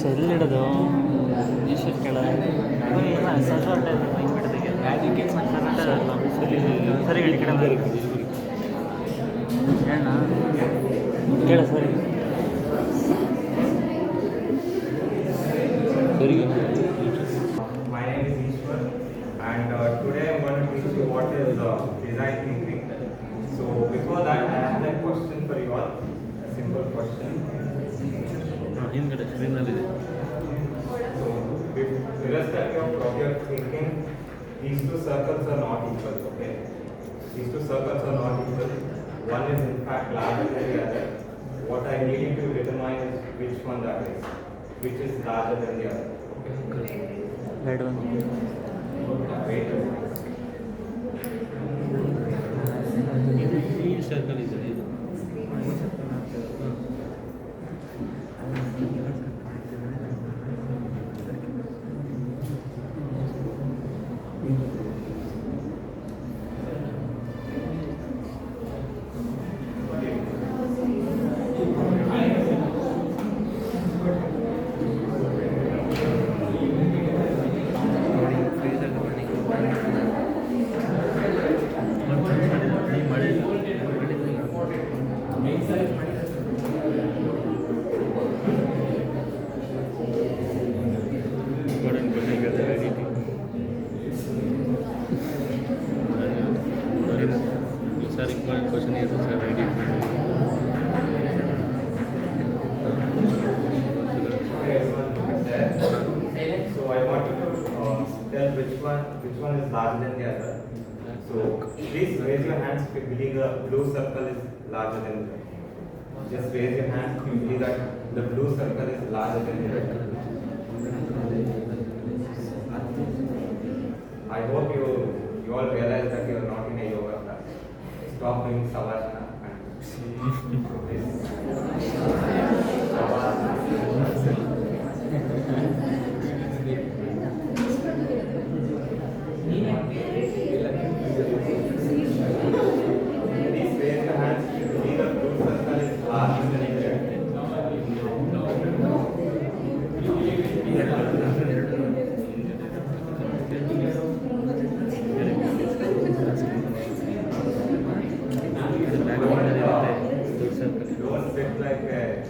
ಚೆಲ್ಲಿಡೋದು ಈಶ್ವರ್ ಕೆಳಗೆ ಸರಿ ಹೇಳಿ ಕಡೆ ಹೇಳ ಕೇಳ ಸರಿ My name is Eshwar, and today I'm going to teach you what is design thinking. So before that, I have a question for you all, a simple question. So irrespective of your thinking, these two circles are not equal. Okay, these two circles are not equal. One is in fact larger than the other. What I need you to determine is which one that is, which is larger than the other. red one. Wait. Circle is sir important question है sir ready So I want you to tell which one is larger than the other. So please raise your hands if you believe the blue circle is larger than the other. Just raise your hands if you believe that the blue circle is larger than the other. I hope you all realize that you are not in a yoga class. Stop doing savasana and please raise your hands if you believe the blue circle is larger than the other. Don't sit like a,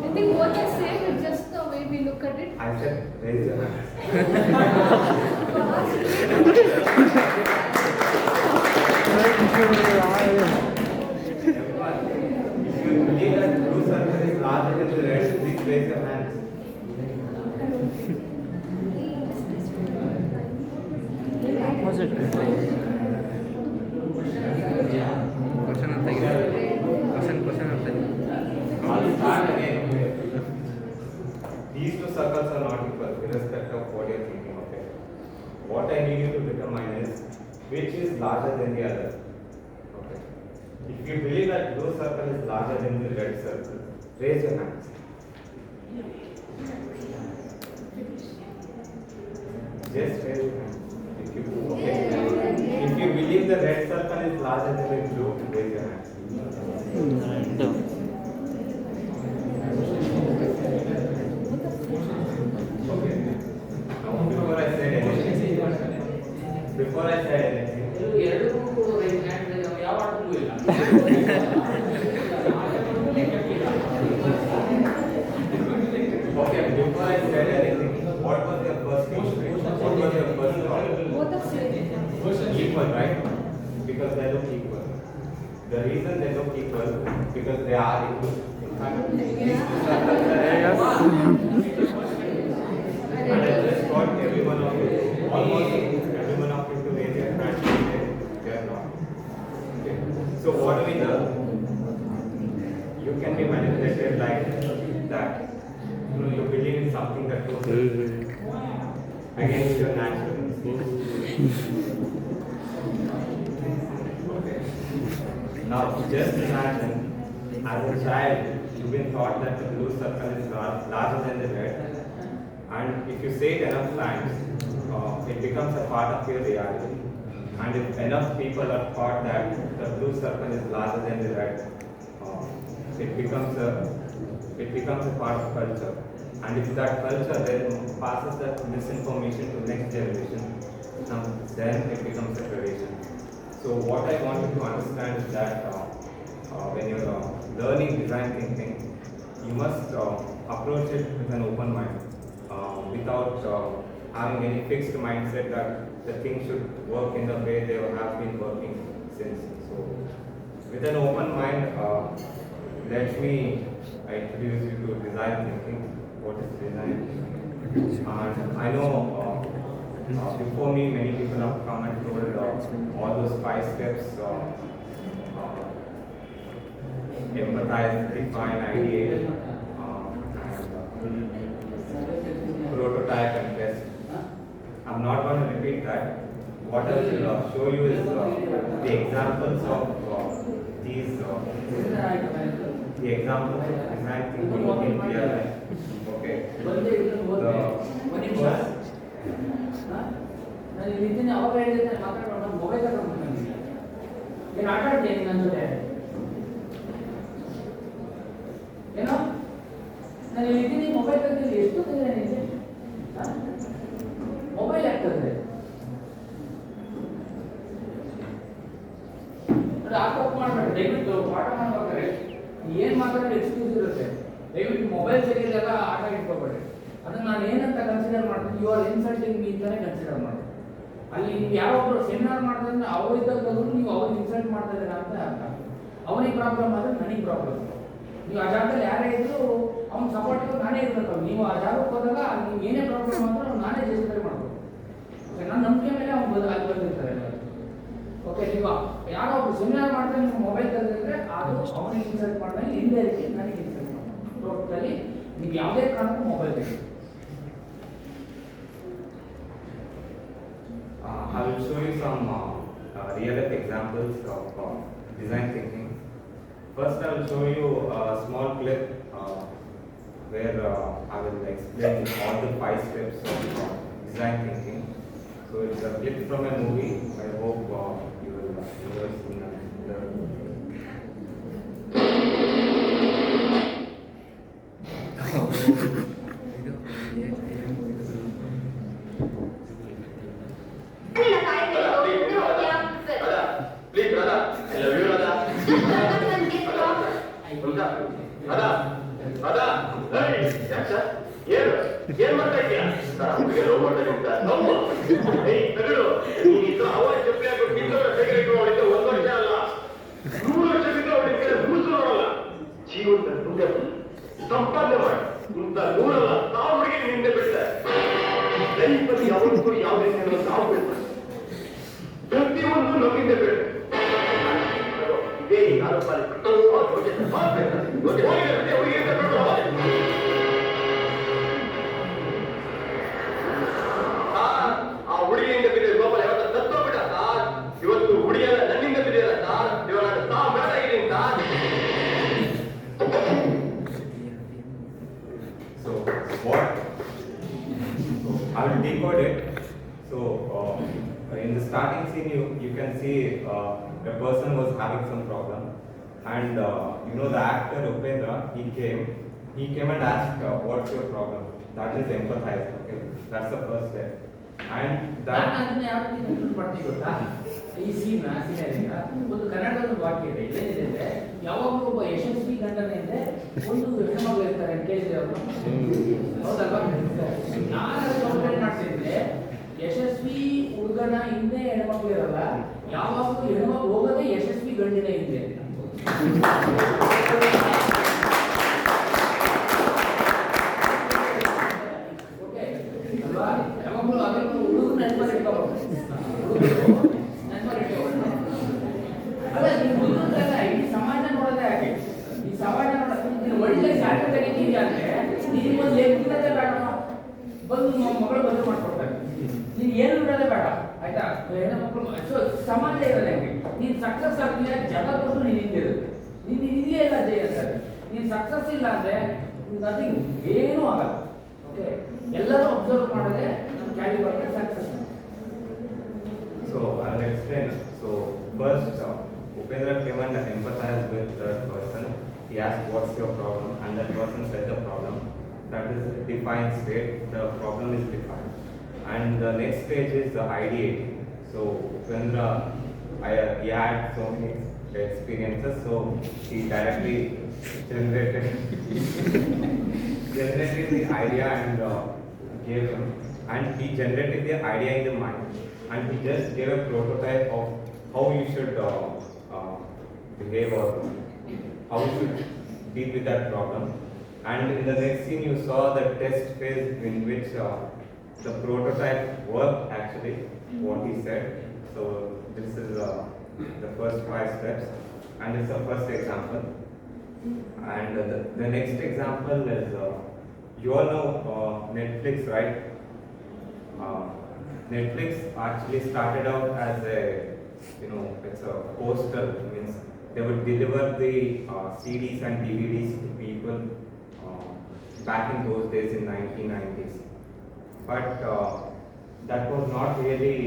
I think what I said is just the way we look at it. I said raise your hands. Everyone, if you believe that blue circle is larger than the red, please raise your hands. opposite I'll start again. These two circles are not equal, irrespective of what you're thinking. Okay. What I need you to determine is which is larger than the other. Okay. If you believe that blue circle is larger than the red circle, raise your hands. Just raise your hands. If you believe the red circle is larger than the blue, raise your hands. Okay. Now, before I said anything, okay, before I said anything, what was your first instinct? What was your first thought? Both are same. Equal, right? Because they look equal. The reason they look equal because they are equal. In fact, these two circles are and I just got everyone of you, almost everyone of you to raise your hand and say they are not. Okay. So what do we do? You can be manipulated like that. You believe in something that goes against your natural instinct. Okay. Now just imagine as a child you've been taught that the blue circle is larger than the red, and if you say it enough times, it becomes a part of your reality. And if enough people are taught that the blue circle is larger than the red, it becomes a part of culture. And if that culture then passes that misinformation to next generation, then it becomes a tradition. So what I want you to understand is that when you're learning design thinking, you must approach it with an open mind, without having any fixed mindset that the thing should work in the way they have been working since. So with an open mind, let me introduce you to design thinking. What is design? And I know before me, many people have come and told all those 5 steps: empathize, define, ideate, prototype, and test. I'm not going to repeat that. What I will show you is the examples of these. The examples of design thinking in real life. Okay. ನಾನು ಇಲ್ಲಿದ್ದೀನಿ ಅವಾಗ ಹೇಳಿದ್ರೆ ಮಾತಾಡೋಣ mobile ತಗೊಂಡು ಏನು ಆಟ ಆಡ್ತೀನಿ ನನ್ನ ಜೊತೆ ಏನೋ ನಾನು ಇಲ್ಲಿದ್ದೀನಿ ಮೊಬೈಲ್ ತೆಗೆದು ಎಷ್ಟು ತೆಗೆದ್ರೆ ನಿಮಗೆ ಮೊಬೈಲ್ ಆಗ್ತದೆ ಅದು ಆಟೋಪ್ ಮಾಡಬೇಡಿ ದಯವಿಟ್ಟು ಪಾಠ ಮಾಡ್ಬೇಕಾದ್ರೆ ಏನು ಮಾತಾಡೋದು ಎಕ್ಸ್ಕ್ಯೂಸ್ ಇರುತ್ತೆ ದಯವಿಟ್ಟು ಮೊಬೈಲ್ ತೆಗೆದಾಗ ಆಟ ಇಟ್ಕೋಬೇಡಿ ಅದನ್ನ ನಾನು ಏನಂತ ಕನ್ಸಿಡರ್ ಮಾಡ್ತೀನಿ ಯು ಆರ್ ಇನ್ಸಲ್ಟಿಂಗ್ ಮೀ ಅಂತಾನೆ ಕನ್ಸಿಡರ್ ಮಾಡಿ ಅಲ್ಲಿ ನೀವು ಯಾರೊಬ್ಬರು ಸೆಮಿನಾರ್ ಮಾಡಿದ್ರೆ ಅವರಿದ್ದಾಗಲೂ ನೀವು ಅವ್ರಿಗೆ ಇನ್ಸಲ್ಟ್ ಮಾಡ್ತಾ ಇದ್ದೀರಾ ಅಂತ ಅರ್ಥ ಅವನಿಗೆ ಪ್ರಾಬ್ಲಮ್ ಆದರೆ ನನಗೆ ಪ್ರಾಬ್ಲಮ್ ನೀವು ಆ ಜಾಗದಲ್ಲಿ ಯಾರೇ ಇದ್ರು ಅವ್ನ ಸಪೋರ್ಟಿವ್ ನಾನೇ ಇರಬೇಕು ನೀವು ಆ ಜಾಗಕ್ಕೆ ಹೋದಾಗ ನೀವು ಏನೇ ಪ್ರಾಬ್ಲಮ್ ಆದರೂ ಅವ್ನು ನಾನೇ ಜಸ್ಟಿಫೈ ಮಾಡಬೇಕು ಓಕೆ ನನ್ನ ನಂಬಿಕೆ ಮೇಲೆ ಅವ್ನು ಅಲ್ಲಿ ಬಂದಿರ್ತಾರೆ ಓಕೆ ನೀವು ಯಾರೋ ಒಬ್ರು ಸೆಮಿನಾರ್ ಮಾಡಿದ್ರೆ ನೀವು ಮೊಬೈಲ್ ತೆಗೆದಿದ್ರೆ ಅದು ಅವನಿಗೆ ಇನ್ಸಲ್ಟ್ ಮಾಡಿದಾಗ ಹಿಂದೆ ನನಗೆ ಇನ್ಸಲ್ಟ್ ಮಾಡಿ ಟೋಟಲಿ ನೀವು ಯಾವುದೇ ಕಾರಣಕ್ಕೂ ಮೊಬೈಲ್ ತೆಗೆದು I will show you some real life examples of design thinking. First, I will show you a small clip where I will explain all the 5 steps of design thinking. So it's a clip from a movie. I hope you will see the ಏನ್ ಮಾಡ್ತಾ ಇದೀಯಾ love ಮಾಡ್ತಾ ಇದ್ದ ನಮ್ಮ ತಗಡು ನೀನು ಅವಾಗ ಚಪ್ಪಲಿ ಹಾಕೊಂಡು ಕಿತ್ತೋರ ತೆಗೆದು ಅವಳಿಗೆ 1 ವರ್ಷ ಅಲ್ಲ 100 ವರ್ಷ ಬಿಟ್ಟು ಅವಳಿಗೆ ಮುಗಿಸು ನೋಡಲ್ಲ ಜೀವನದ ಮುಂದೆ ಸಂಪಾದನೆ ಮಾಡಿ ಇಂಥ 100 ಅಲ್ಲ 1000 ಹುಡುಗಿ ನಿಂದೆ ಬಿಡ್ತಾರೆ ಲೈಫಲ್ಲಿ ಯಾವತ್ತೂ ಯಾವುದೇ ನಾವು ಬಿಡ್ತಾರೆ ಪ್ರತಿಯೊಂದು ನಮ್ಮಿಂದ ಬಿಡ್ತಾರೆ ಇದೇ ಯಾರು ಆ ಹುಡುಗಿಯಿಂದ ಬಿದ್ದರೆ ಗೋಪಾಲ ಯಾವತ್ತ ತತ್ತೋಗ್ಬಿಟ್ಟ ಸಾರ್ ಇವತ್ತು ಹುಡುಗಿಯಲ್ಲ ನನ್ನಿಂದ ಬಿದ್ದಿಲ್ಲ ಸಾರ್ ಇವಾಗ ನಾನು ಸಾ ಬೇಡ ಇದ್ದೀನಿ sir So what? I will decode it. So in the starting scene, you can see a person was having some problem, and you know the actor Upendra, he came and asked, "What's your problem?" That is empathize. Okay, that's the first step. And that. ಅದನ್ನ ಯಾವ ರೀತಿ control ಮಾಡ್ತೀವಿ ಗೊತ್ತಾ ಈ ಸೀನರಿಂದ ಒಂದು ಕನ್ನಡದ ವಾಕ್ಯ ಇದೆ ಏನಿದೆ ಅಂದ್ರೆ ಯಾವಾಗಲೂ ಒಬ್ಬ ಯಶಸ್ವಿ ಗಂಡನ ಹಿಂದೆ ಒಂದು ಹೆಣ್ಮಗಳು ಇರ್ತಾರೆ ಅಂತ ಕೇಳಿದ್ರೆ ಅವರು ಹೌದಲ್ವಾ ನಾನು ಕಂಪ್ಲೇಂಟ್ ಮಾಡ್ತಿದ್ರೆ ಯಶಸ್ವಿ ಹುಡುಗನ ಹಿಂದೆ ಹೆಣ್ಮಕ್ಳು ಇರಲ್ಲ ಯಾವಾಗಲೂ ಹೆಣ್ಮಕ್ಳು ಹೋಗೋದೇ ಯಶಸ್ವಿ ಗಂಡಿನ ಹಿಂದೆ ಓಕೆ ಅಲ್ವಾ ಯಾವಾಗಲೂ ಅದನ್ನು ಹುಡುಗರು ನೆನಪಲ್ಲಿ ಇಟ್ಕೋಬೇಕು ಅಲ್ಲ ನೀವು ಹುಡುಗರಲ್ಲ ಇಡೀ ಸಮಾಜ ನೋಡೋದೇ ಹಾಗೆ ಈ ಸಮಾಜ ನೋಡೋದು ಒಳ್ಳೆ ಸಾಧ್ಯ ತೆಗಿತೀವಿ ಅಂದ್ರೆ ನೀವು ಒಂದು ಲೆಕ್ಕದೇ ಬೇಡ ಬಂದು ಮಗಳು ಬಂದು ಮಾಡ್ಕೊಡ್ತಾರೆ ನೀನು ಏನು ಇರೋದೇ ಬೇಡ ಆಯ್ತಾ ಹೆಣ್ಮಕ್ಳು ಸೊ ಸಮಾಜ ಇರೋದೇ ಹಂಗೆ ನೀನು ಸಕ್ಸಸ್ ಆಗ್ತೀಯ ಜಗ ಕೊಟ್ಟು ನೀನು ಹಿಂದಿರೋದು ನೀನು ಇದೆಯೇ ಇಲ್ಲ ಜಯ ಅಂತಾರೆ ನೀನು ಸಕ್ಸಸ್ ಇಲ್ಲ ಅಂದರೆ ನಥಿಂಗ್ ಏನೂ ಆಗಲ್ಲ. ಓಕೆ, ಎಲ್ಲರೂ ಅಬ್ಸರ್ವ್ ಮಾಡಿದ್ರೆ ನಮ್ಮ ಕ್ಯಾಲಿಬರ್ಗೆ success. So I'll explain. So first, Upendra came and empathized with that person. He asked, "What's your problem?" And that person said the problem. That is defined state. The problem is defined. And the next stage is the ideating. So Upendra, he had so many experiences, so he directly generated the idea and gave him. And he generated the idea in the mind. And he just gave a prototype of how you should behave or how you should deal with that problem. And in the next scene, you saw the test phase in which the prototype worked actually, what he said. So this is the first 5 steps, and it's the first example. And the next example is, you all know Netflix, right? Netflix actually started out as a, it's a postal, means they would deliver the CDs and DVDs to people back in those days in 1990s. But that was not really,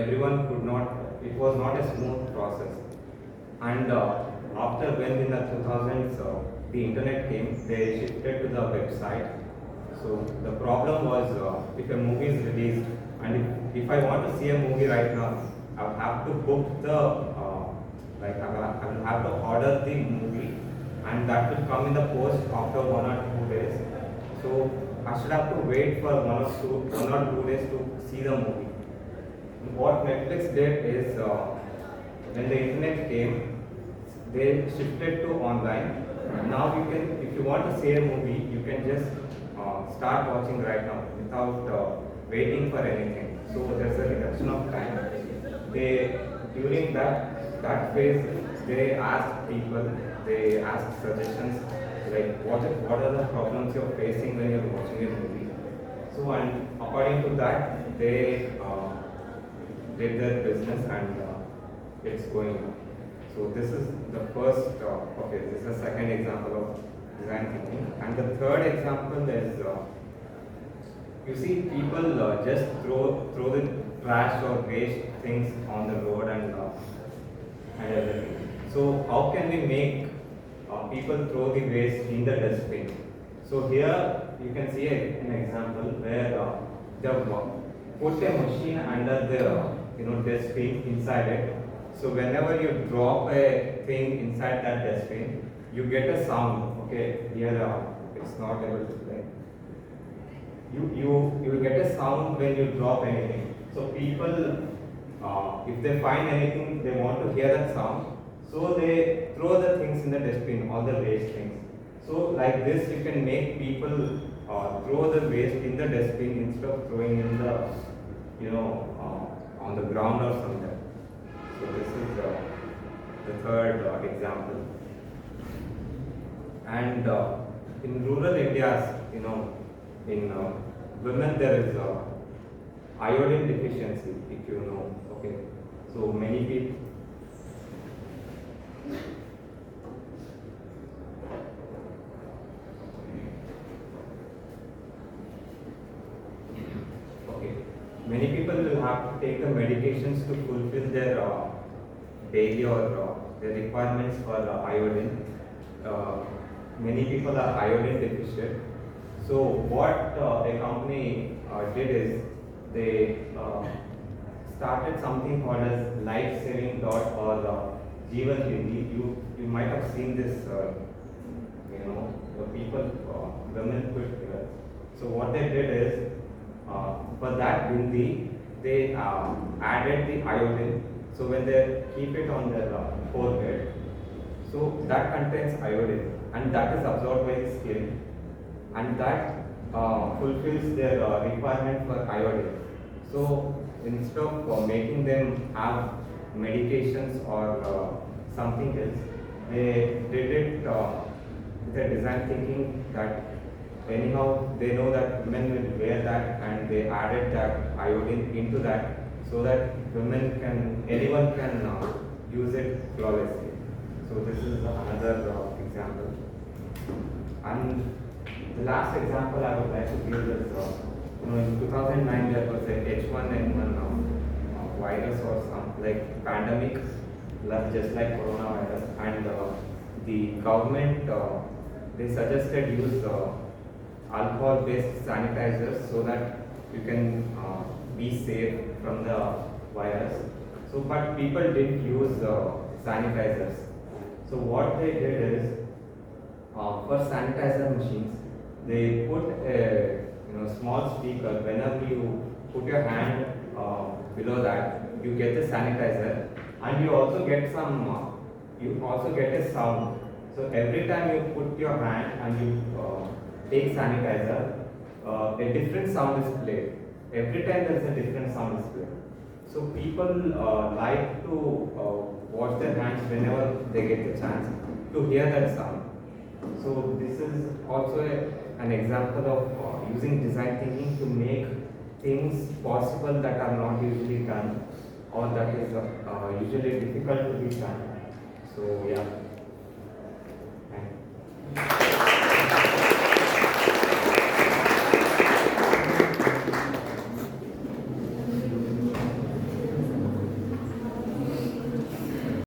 everyone could not, it was not a smooth process. And after when in the 2000s the internet came, they shifted to the website. So the problem was, if a movie is released, and if I want to see a movie right now, I will have to book the, I will have to order the movie, and that will come in the post after 1 or 2 days. So I should have to wait for 1 or 2 days to see the movie. What Netflix did is, when the internet came, they shifted to online. Now you can, if you want to see a movie, you can just start watching right now without waiting for anything. So there's a reduction of time. During that phase, they asked people, they asked suggestions like what are the problems you're facing when you're watching a movie. So and according to that, they did their business and it's going on. So this is the first, this is the second example of design thinking. And the third example is, you see people just throw the trash or waste things on the road and everything. So how can we make people throw the waste in the dustbin? So here you can see an example where they put a machine under the dustbin inside it. So whenever you drop a thing inside that dustbin, you get a sound. Okay, here it's not able to play. You will get a sound when you drop anything. So people, if they find anything, they want to hear that sound. So they throw the things in the dustbin, all the waste things. So like this, you can make people throw the waste in the dustbin instead of throwing in the, on the ground or somewhere. So this is the third example. And in rural areas, in women there is iodine deficiency, if you know. Okay, so many people. Many people will have to take the medications to fulfill their daily or their requirements for iodine. Many people are iodine deficient. So what a company did is they started something called as life-saving dot or Jeevan Dindi. You might have seen this. The people, women put. So what they did is, for that bindi, they added the iodine. So when they keep it on their forehead, so that contains iodine, and that is absorbed by the skin, and that fulfills their requirement for iodine. So instead of making them have medications or something else, they did it with a design thinking that anyhow they know that women will wear that, and they added that iodine into that so that anyone can use it flawlessly. So So this is another example. And the last example I would like to give is, in 2009 there was a H1N1 virus or some like pandemic, just like coronavirus, and the government they suggested use alcohol-based sanitizers so that you can be safe from the virus. So, but people didn't use sanitizers. So what they did is, for sanitizer machines, they put a small speaker. Whenever you put your hand below that, you get the sanitizer, and you also get a sound. So every time you put your hand and you take sanitizer, a different sound is played. Every time there is a different sound is played. So people like to wash their hands whenever they get the chance to hear that sound. So this is also an example of using design thinking to make things possible that are not usually done, or that is usually difficult to be done. So yeah.